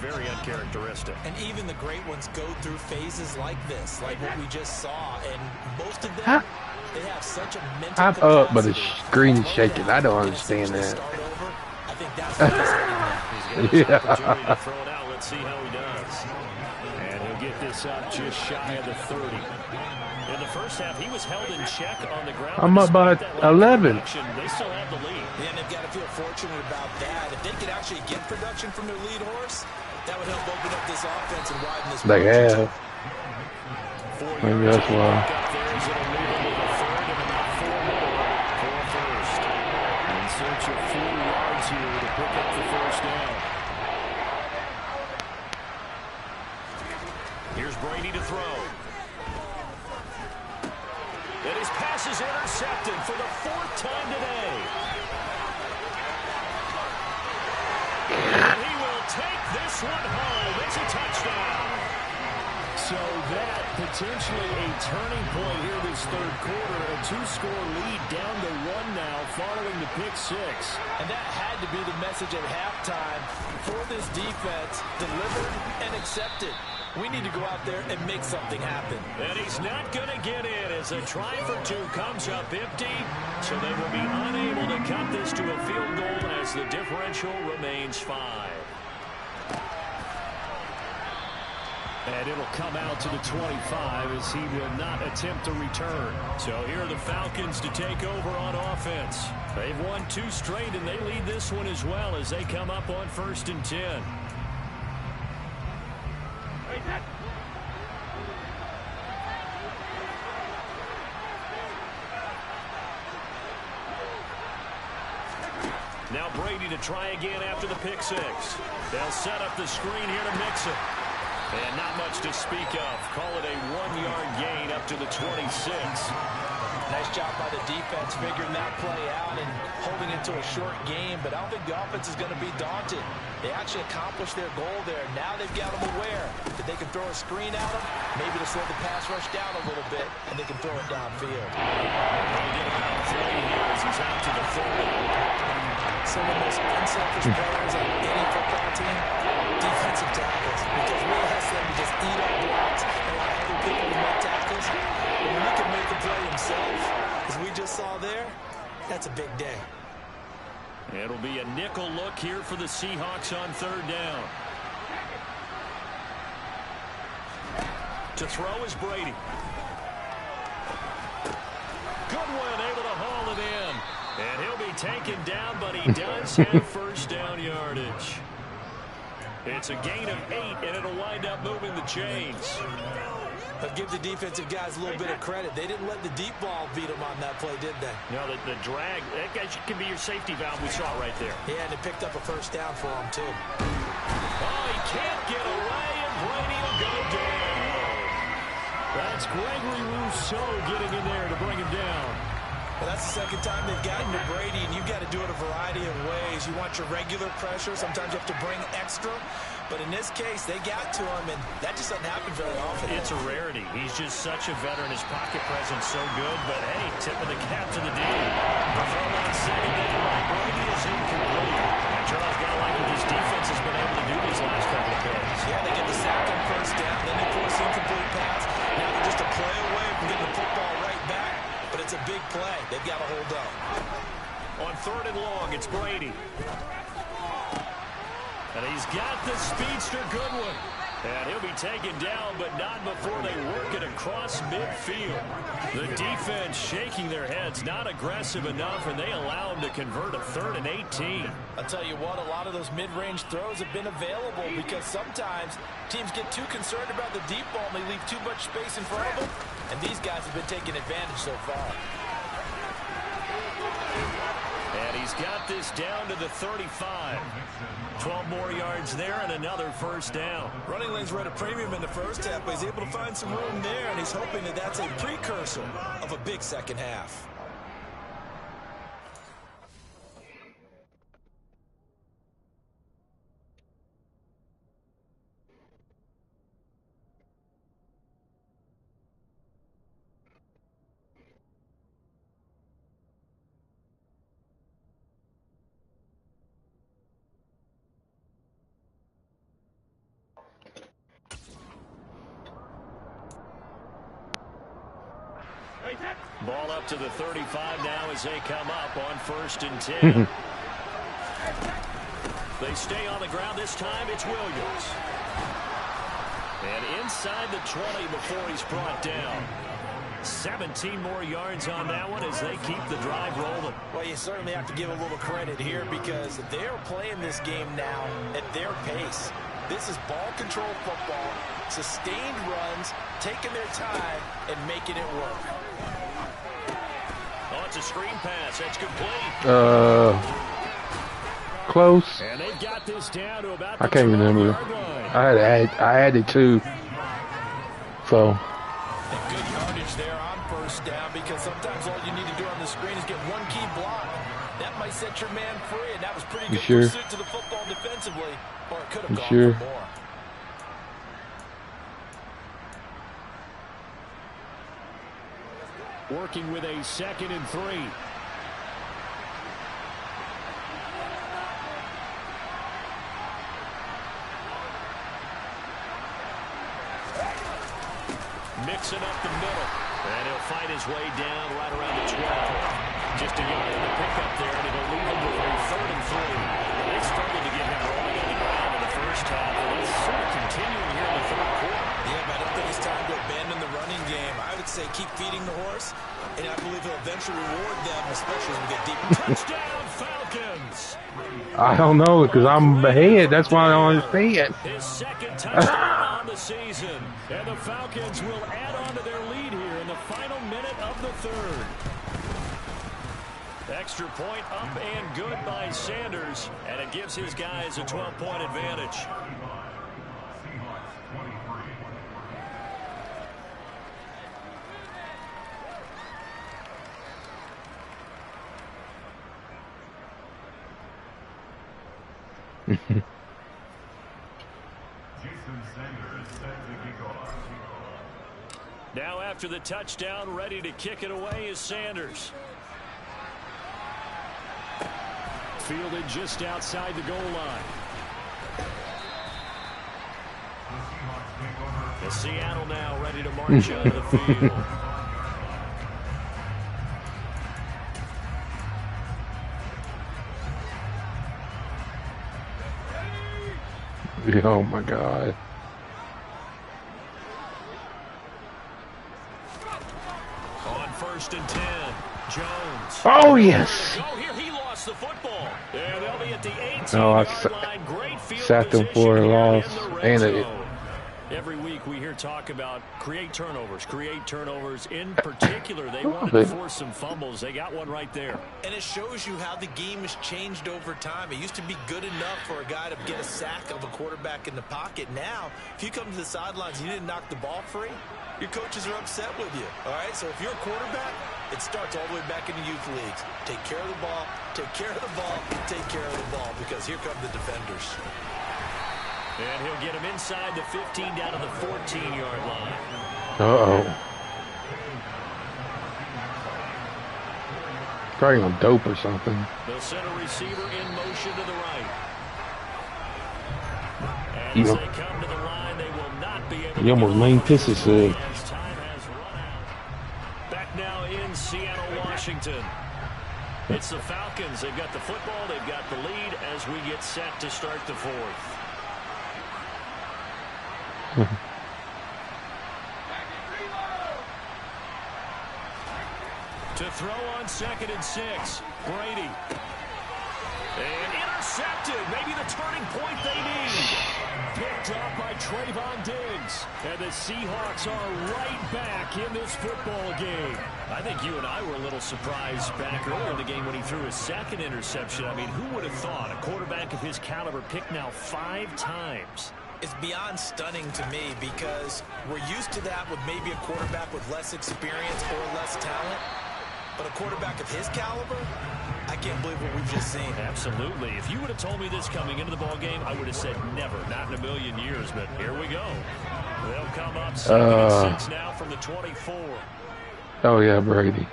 very uncharacteristic. And even the great ones go through phases like this, like what we just saw. And most of them, they have such a mental I'm capacity. up, but the screen is shaking. I don't understand that. I think that's what he's heading now. He's got his opportunity to throw it out. Let's see how he does. And he'll get this up just shy of the 30. In the first half, he was held in check on the ground. I'm up by 11. They still have the lead. Yeah, and they've got to feel fortunate about that. If they could actually get production from their lead horse, that would help open up this offense and widen this They margin. have. Maybe that's why. In search of 4 yards here to pick up the first down. Here's Brady to throw. And his pass is intercepted for the 4th time today. And he will take this one home. It's a touchdown. So that potentially a turning point here this third quarter. A 2-score lead down to 1 now following the pick 6. And that had to be the message at halftime for this defense. Delivered and accepted. We need to go out there and make something happen. And he's not going to get in as a try for 2 comes up empty. So they will be unable to cut this to a field goal as the differential remains 5. And it'll come out to the 25 as he will not attempt to return. So here are the Falcons to take over on offense. They've won 2 straight, and they lead this one as well as they come up on 1st and 10. Now Brady to try again after the pick 6. They'll set up the screen here to Mixon. And not much to speak of. Call it a 1-yard gain up to the 26. Nice job by the defense figuring that play out and holding it to a short game. But I don't think the offense is going to be daunted. They actually accomplished their goal there. Now they've got them aware that they can throw a screen at them, maybe to slow the pass rush down a little bit, and they can throw it downfield. They'll get about 3 here as he's out to the 30. Some of the most unselfish players on any football team, defensive tackles, because we ask them to just eat up blocks and allow other people to make tackles. But when he can make the play himself, as we just saw there, that's a big day. It'll be a nickel look here for the Seahawks on 3rd down. To throw is Brady. Goodwin able to haul it in. And he'll be taken down, but he does have first down yardage. It's a gain of 8, and it'll wind up moving the chains. But give the defensive guys a little bit of credit. They didn't let the deep ball beat them on that play, did they? No, the drag, that guy can be your safety valve. We saw it right there. Yeah, and it picked up a first down for him, too. Oh, he can't get away, and Brady will go down. That's Gregory Rousseau getting in there to bring him down. Well, that's the second time they've gotten to Brady, and you've got to do it a variety of ways. You want your regular pressure. Sometimes you have to bring extra. But in this case, they got to him, and that just doesn't happen very often. It's a rarity. He's just such a veteran. His pocket presence so good. But, hey, tip of the cap to the D. The throw on second down by Brady is incomplete. And Charles got to like what his defense has been able to do these last couple of plays. Yeah, they get the sack on first down. Then they force the incomplete pass. Now they're just a play away from getting the football right back. But it's a big play. They've got to hold up. On 3rd and long, it's Brady. And he's got the speedster Goodwin. And he'll be taken down, but not before they work it across midfield. The defense shaking their heads, not aggressive enough, and they allow him to convert a 3rd and 18. I'll tell you what, a lot of those mid-range throws have been available because sometimes teams get too concerned about the deep ball and they leave too much space in front of them. And these guys have been taking advantage so far. And he's got this down to the 35. 12 more yards there and another first down. Running lanes were at a premium in the first half, but he's able to find some room there, and he's hoping that that's a precursor of a big second half. Ball up to the 35 now as they come up on 1st and 10. They stay on the ground. This time it's Williams. And inside the 20 before he's brought down. 17 more yards on that one as they keep the drive rolling. Well, you certainly have to give a little credit here because they're playing this game now at their pace. This is ball control football, sustained runs, taking their time, and making it work. Oh, it's a screen pass. That's complete. Close. And they've got this down to about I can't remember. I added 2. So. And good yardage there on 1st down because sometimes all you need to do on the screen is get one key block. That might set your man free, and that was pretty good pursuit to the football defensively, or it could have gone for more. Working with a 2nd and 3. Mixing up the middle. And he'll fight his way down right around the 12. Just a yard in the pickup there, and it'll leave him with a 3rd and 3. They struggled to get him rolling on the ground in the first half, and it's sort of continuing here in the 3rd quarter. Yeah, but I don't think it's time to abandon the running game. I would say keep feeding the horse, and I believe he'll eventually reward them, especially as we get deep. Touchdown, Falcons! I don't know, because I'm ahead. That's why I don't understand. His 2nd touchdown on the season. And the Falcons will add on to their lead here in the final minute of the 3rd. Extra point up and good by Sanders. And it gives his guys a 12-point advantage. Now after the touchdown, ready to kick it away is Sanders. Fielded just outside the goal line. The Seattle now ready to march onto the field. Oh my God. On 1st and 10, Jones. Oh yes. Go here, he lost the football. Yeah, they'll be at the 18-yard line. Great field Sacked them for a loss and a. Every week we hear talk about create turnovers. In particular, they wanted to force some fumbles. They got one right there. And it shows you how the game has changed over time. It used to be good enough for a guy to get a sack of a quarterback in the pocket. Now, if you come to the sidelines and you didn't knock the ball free, your coaches are upset with you. All right, so if you're a quarterback, it starts all the way back in the youth leagues. Take care of the ball, take care of the ball, take care of the ball, because here come the defenders. And he'll get him inside the 15 down to the 14-yard line. Uh-oh. Probably on dope or something. The center receiver in motion to the right. And as they come to the line, they will not be able You almost main pisses said. as time has run out. Back now in Seattle, Washington. It's the Falcons. They've got the football. They've got the lead as we get set to start the 4th. To throw on 2nd and 6, Brady. And intercepted. Maybe the turning point they need. Picked up by Trayvon Diggs. And the Seahawks are right back in this football game. I think you and I were a little surprised back earlier in the game when he threw his 2nd interception. I mean, who would have thought a quarterback of his caliber picked now 5 times? It's beyond stunning to me because we're used to that with maybe a quarterback with less experience or less talent. But a quarterback of his caliber, I can't believe what we've just seen. Absolutely. If you would have told me this coming into the ball game, I would have said never, not in a million years. But here we go. They'll come up 2nd and 6 now from the 24. Oh yeah, Brady.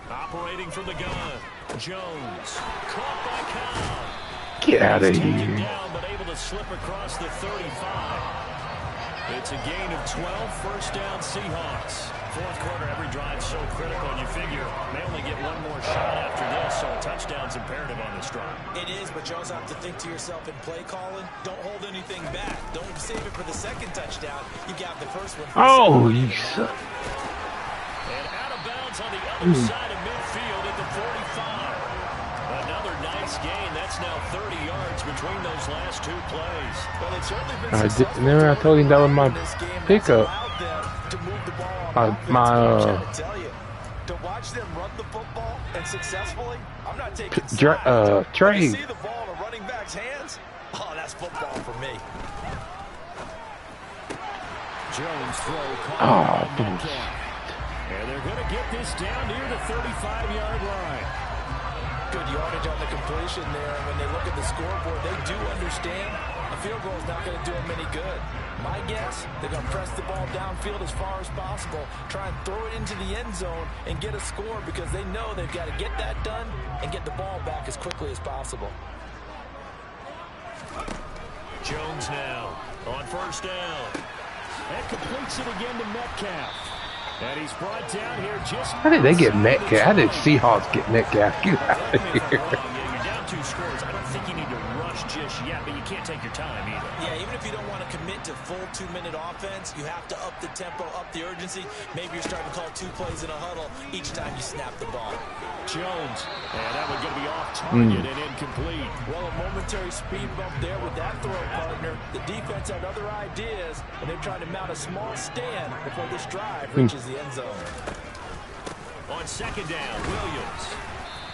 Operating from the gun, Jones caught by Cobb. Get out of He's taken here. down, but able to slip across the 35. It's a gain of 12, 1st down Seahawks. fourth quarter, every drive's so critical, and you figure they only get one more shot after this, so a touchdown's imperative on this drive. It is, but you also have to think to yourself in play calling, don't hold anything back. Don't save it for the second touchdown. You got the first one. Oh, you suck. And out of bounds on the other side of midfield at the 45. Another nice gain. That's now 30 yards between those last two plays. Well, it's certainly been successful. Remember I told you that was my pickup. To watch them run the football and successfully, I'm not taking Trey. See the ball in a running back's hands? Oh, that's football for me. Jones throw. Oh, bullshit. And they're going to get this down near the 35-yard line. Good yardage on the completion there. And when they look at the scoreboard, they do understand a field goal is not going to do them any good. My guess, they're going to press the ball downfield as far as possible, try and throw it into the end zone and get a score because they know they've got to get that done and get the ball back as quickly as possible. Jones now on first down. And completes it again to Metcalf. And he's brought down here just... How did they get Metcalf? How did Seahawks get Metcalf? Get out of here. You're down 2 scores. I don't think you need to rush just yet, but you can't take your time either. Yeah, even if you don't want to commit to full 2-minute offense, you have to up the tempo, up the urgency. Maybe you're starting to call 2 plays in a huddle each time you snap the ball. Jones, and that one going to be off target and incomplete. Well, a momentary speed bump there with that throw, partner. The defense had other ideas, and they're trying to mount a small stand before this drive reaches the end zone. On second down, Williams.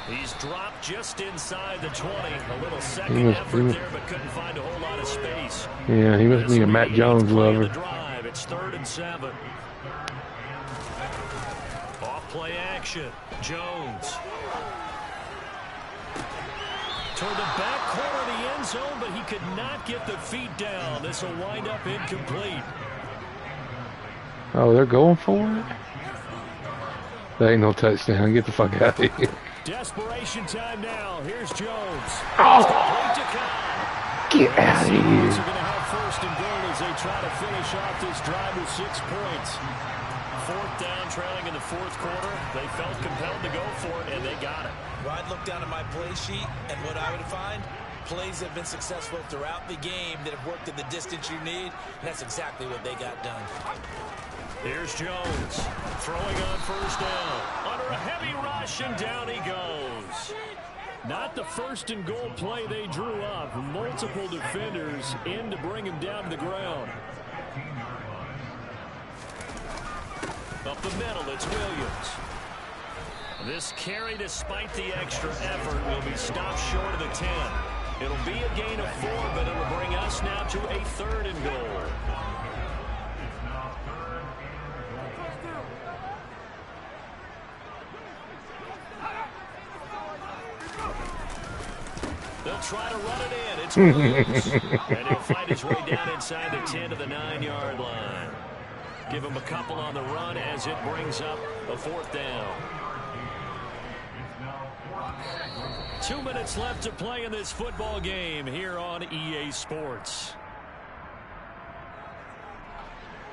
He's dropped just inside the 20. A little second effort there, but couldn't find a whole lot of space. Yeah, he must be a Matt Jones lover. It's 3rd and 7. Off play action. Jones. Toward the back corner of the end zone, but he could not get the feet down. This will wind up incomplete. Oh, they're going for it? That ain't no touchdown. Get the fuck out of here. Desperation time now. Here's Jones. Oh! Get Get out of here. They're going to have first and goal as they try to finish off this drive with 6 points. 4th down, trailing in the 4th quarter. They felt compelled to go for it, and they got it. Well, I'd look down at my play sheet, and what I would find, plays have been successful throughout the game that have worked at the distance you need, and that's exactly what they got done. Here's Jones, throwing on first down. Under a heavy rush, and down he goes. Not the first and goal play they drew up. Multiple defenders in to bring him down to the ground. Up the middle, it's Williams. This carry, despite the extra effort, will be stopped short of the 10. It'll be a gain of 4, but it'll bring us now to a 3rd and goal. They'll try to run it in. It's Williams. And he'll fight his way down inside the 10 to the 9-yard line. Give him a couple on the run as it brings up a 4th down. 2 minutes left to play in this football game here on EA Sports.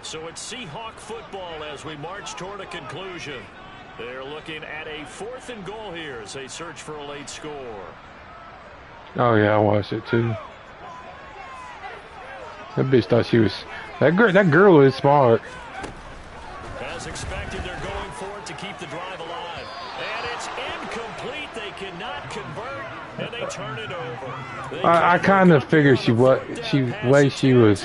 So it's Seahawk football as we march toward a conclusion. They're looking at a 4th and goal here as they search for a late score. Oh, yeah, I watched it, too. That bitch thought she was... That girl is smart. As expected, they're going for it to keep the drive alive. And it's incomplete. They cannot convert, and they turn it over. I kind of figured she was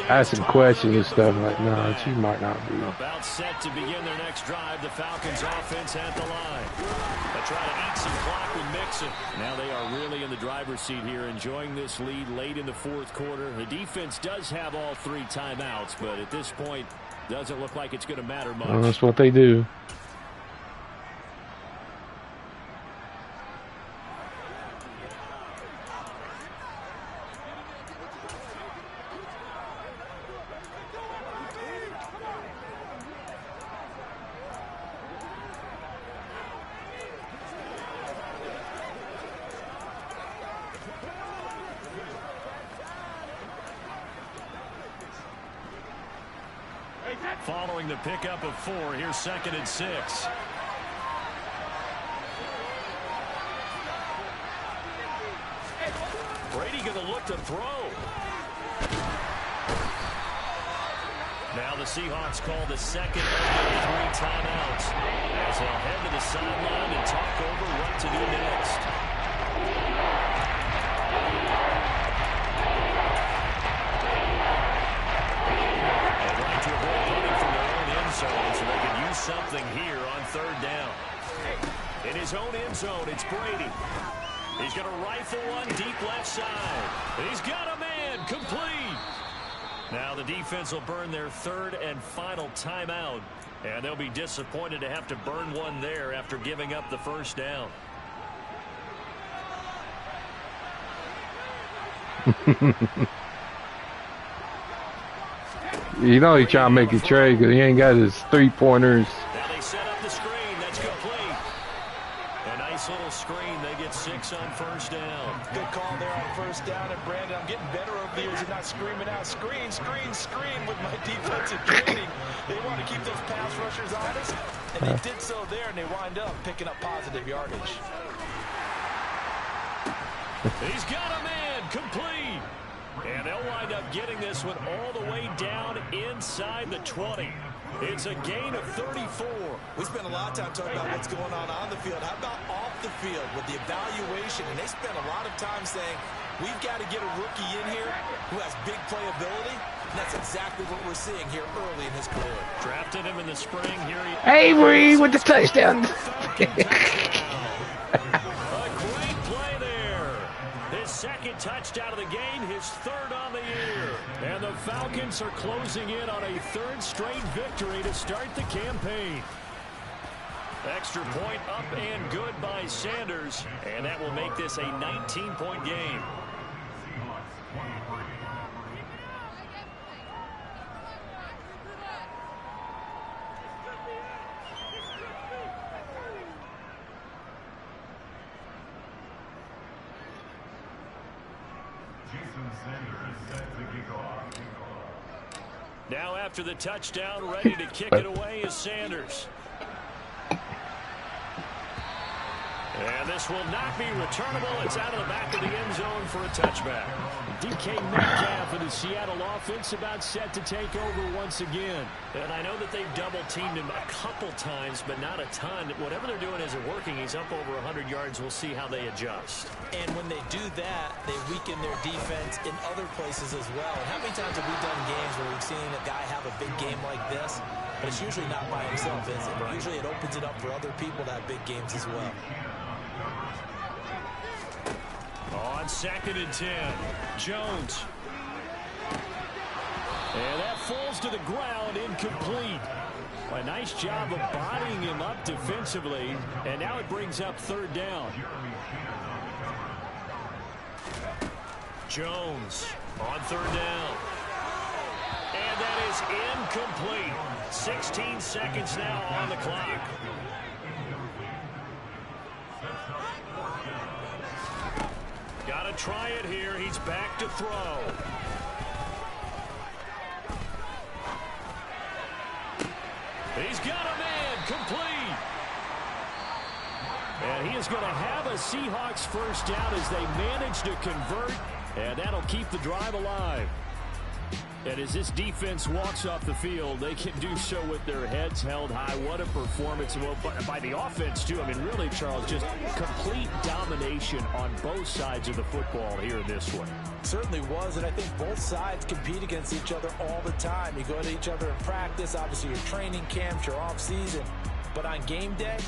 asking questions and stuff. Like, no, she might not be. About set to begin their next drive. The Falcons offense at the line. They try to eat some clock with Mixon. Now they are really in the driver's seat here, enjoying this lead late in the 4th quarter. The defense does have all 3 timeouts, but at this point, doesn't look like it's going to matter much. Well, that's what they do. following the pickup of 4. Here's 2nd and 6. Brady going to look to throw. Now the Seahawks call the second of their 3 timeouts as they'll head to the sideline and talk over what to do next. They'd like to avoid punting from their own end zone so they can use something here on 3rd down. In his own end zone, it's Brady. He's going to rifle one deep left side. He's got a man, complete. Now the defense will burn their 3rd and final timeout, and they'll be disappointed to have to burn one there after giving up the 1st down. You know he's trying to make a trade because he ain't got his 3-pointers. Now they set up the screen. That's complete. A nice little screen. They get 6 on 1st down. Good call there on 1st down. And Brandon, I'm getting better over the years and not screaming out, screen, screen, screen with my defensive training. They want to keep those pass rushers honest, and they did so there, and they wind up picking up positive yardage. He's got a man, complete. And they'll wind up getting this one all the way down inside the 20. It's a gain of 34. We spent a lot of time talking about what's going on the field. How about off the field with the evaluation? And they spent a lot of time saying, we've got to get a rookie in here who has big playability. And that's exactly what we're seeing here early in his career. Drafted him in the spring. Here he Avery with the touchdown. Second touchdown of the game, his 3rd on the year. And the Falcons are closing in on a 3rd straight victory to start the campaign. Extra point up and good by Sanders, and that will make this a 19-point game. Now after the touchdown, ready to kick it away is Sanders. And this will not be returnable. It's out of the back of the end zone for a touchback. DK Metcalf and the Seattle offense about set to take over once again. And I know that they've double-teamed him a couple times, but not a ton. Whatever they're doing isn't working. He's up over 100 yards. We'll see how they adjust. And when they do that, they weaken their defense in other places as well. And how many times have we done games where we've seen a guy have a big game like this? But it's usually not by himself, is it? Right. Usually it opens it up for other people to have big games as well. On 2nd and 10, Jones. And that falls to the ground, incomplete. A nice job of bodying him up defensively, and now it brings up 3rd down. Jones on 3rd down. And that is incomplete. 16 seconds now on the clock. Got to try it here. He's back to throw. He's got a man, complete. And he is going to have a Seahawks 1st down as they manage to convert, and that'll keep the drive alive. And as this defense walks off the field, they can do so with their heads held high. What a performance by the offense, too. I mean, really, Charles, just complete domination on both sides of the football here in this one. Certainly was, and I think both sides compete against each other all the time. You go to each other in practice, obviously your training camps, your off-season. But on game day,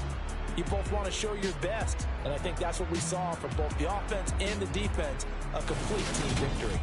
you both want to show your best. And I think that's what we saw from both the offense and the defense, a complete team victory.